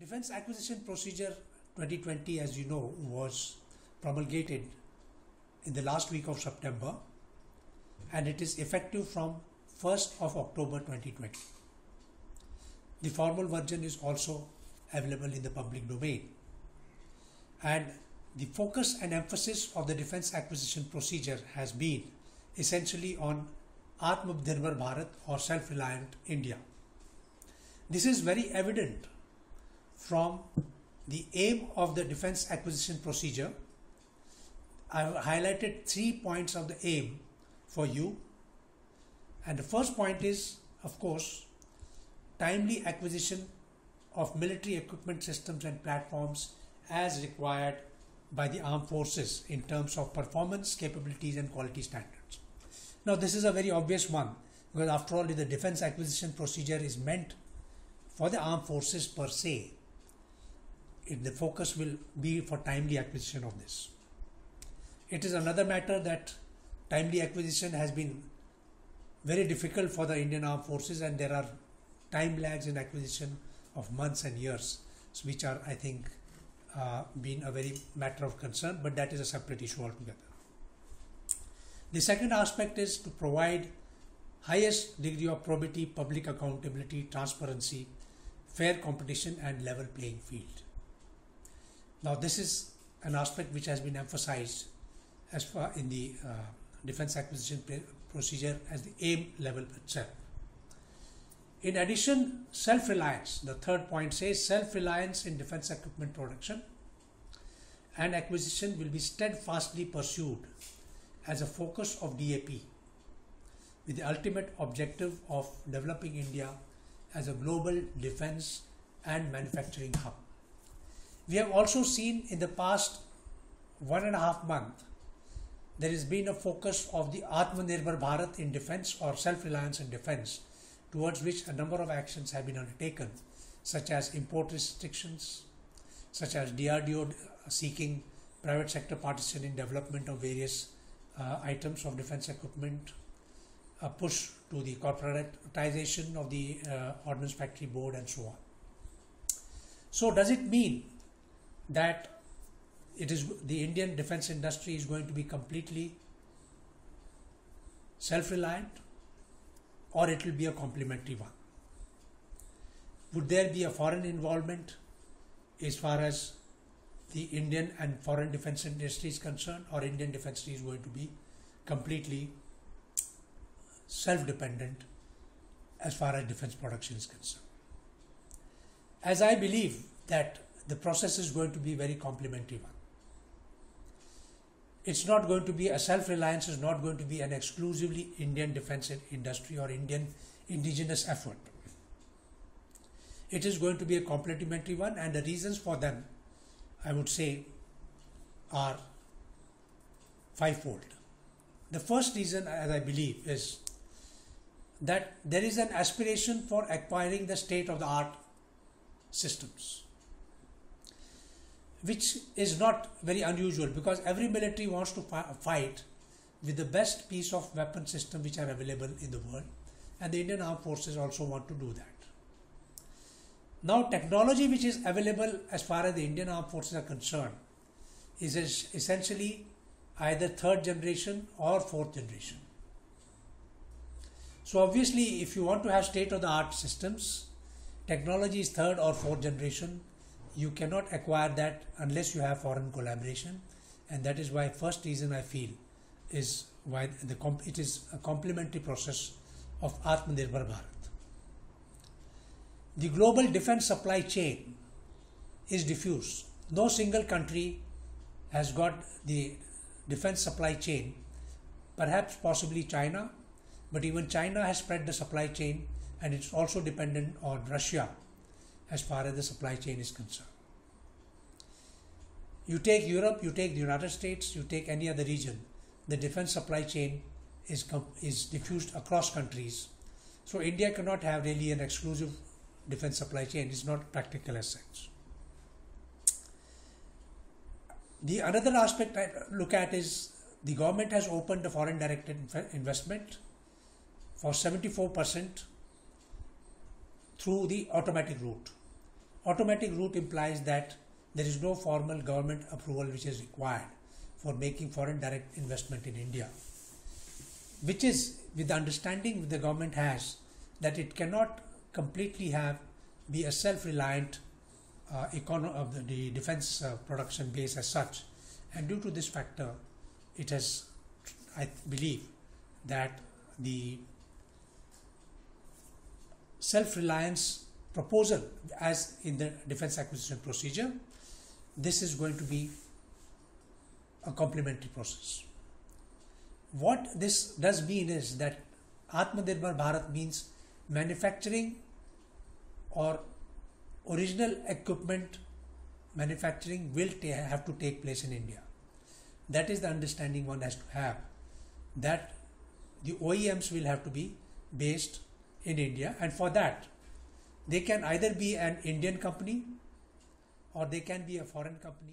Defense Acquisition Procedure 2020, as you know, was promulgated in the last week of September, and it is effective from 1st of October 2020. The formal version is also available in the public domain, and the focus and emphasis of the defense acquisition procedure has been essentially on Atmanirbhar Bharat, or self-reliant India. This is very evident from the aim of the defense acquisition procedure. I have highlighted 3 points of the aim for you, and the first point is, of course, timely acquisition of military equipment, systems and platforms as required by the armed forces in terms of performance, capabilities and quality standards. Now this is a very obvious one, because after all the defense acquisition procedure is meant for the armed forces per se. The focus will be for timely acquisition of this. It is another matter that timely acquisition has been very difficult for the Indian Armed Forces, and there are time lags in acquisition of months and years, which are, I think, been a very matter of concern, but that is a separate issue altogether. The second aspect is to provide highest degree of probity, public accountability, transparency, fair competition and level playing field. Now this is an aspect which has been emphasized as far in the defense acquisition procedure as the aim level itself. In addition, self-reliance, the third point says self-reliance in defense equipment production and acquisition will be steadfastly pursued as a focus of DAP, with the ultimate objective of developing India as a global defense and manufacturing hub. We have also seen in the past 1.5 months there has been a focus of the Atmanirbhar Bharat in defense, or self-reliance in defense, towards which a number of actions have been undertaken, such as import restrictions, such as DRDO seeking private sector participation in development of various items of defense equipment, a push to the corporatization of the Ordnance Factory Board and so on. So does it mean that it is the Indian defense industry is going to be completely self-reliant, or it will be a complementary one? Would there be a foreign involvement as far as the Indian and foreign defense industry is concerned, or Indian defense industry is going to be completely self-dependent as far as defense production is concerned? As I believe that the process is going to be very complementary one. It's not going to be a self-reliance, is not going to be an exclusively Indian defense industry or Indian indigenous effort. It is going to be a complementary one, and the reasons for them, I would say, are fivefold. The first reason, as I believe, is that there is an aspiration for acquiring the state-of-the-art systems, which is not very unusual, because every military wants to fight with the best piece of weapon system which are available in the world, and the Indian Armed Forces also want to do that. Now, technology which is available as far as the Indian Armed Forces are concerned is essentially either third generation or fourth generation. So obviously, if you want to have state-of-the-art systems, technology is third or fourth generation. You cannot acquire that unless you have foreign collaboration, and that is why first reason I feel is why it is a complementary process of Atmanirbhar Bharat. The global defense supply chain is diffuse. No single country has got the defense supply chain, perhaps possibly China, but even China has spread the supply chain, and it's also dependent on Russia as far as the supply chain is concerned. You take Europe, you take the United States, you take any other region, the defense supply chain is diffused across countries. So India cannot have really an exclusive defense supply chain. It's not practical as such. The another aspect I look at is the government has opened the foreign direct investment for 74% through the automatic route. Automatic route implies that there is no formal government approval which is required for making foreign direct investment in India, which is with the understanding the government has that it cannot completely be a self-reliant of the defense production base as such. And due to this factor, it has, I believe, that the self-reliance proposal as in the defense acquisition procedure, this is going to be a complementary process. What this does mean is that Atmanirbhar Bharat means manufacturing or original equipment manufacturing will have to take place in India. That is the understanding one has to have, that the OEMs will have to be based in India, and for that they can either be an Indian company or they can be a foreign company.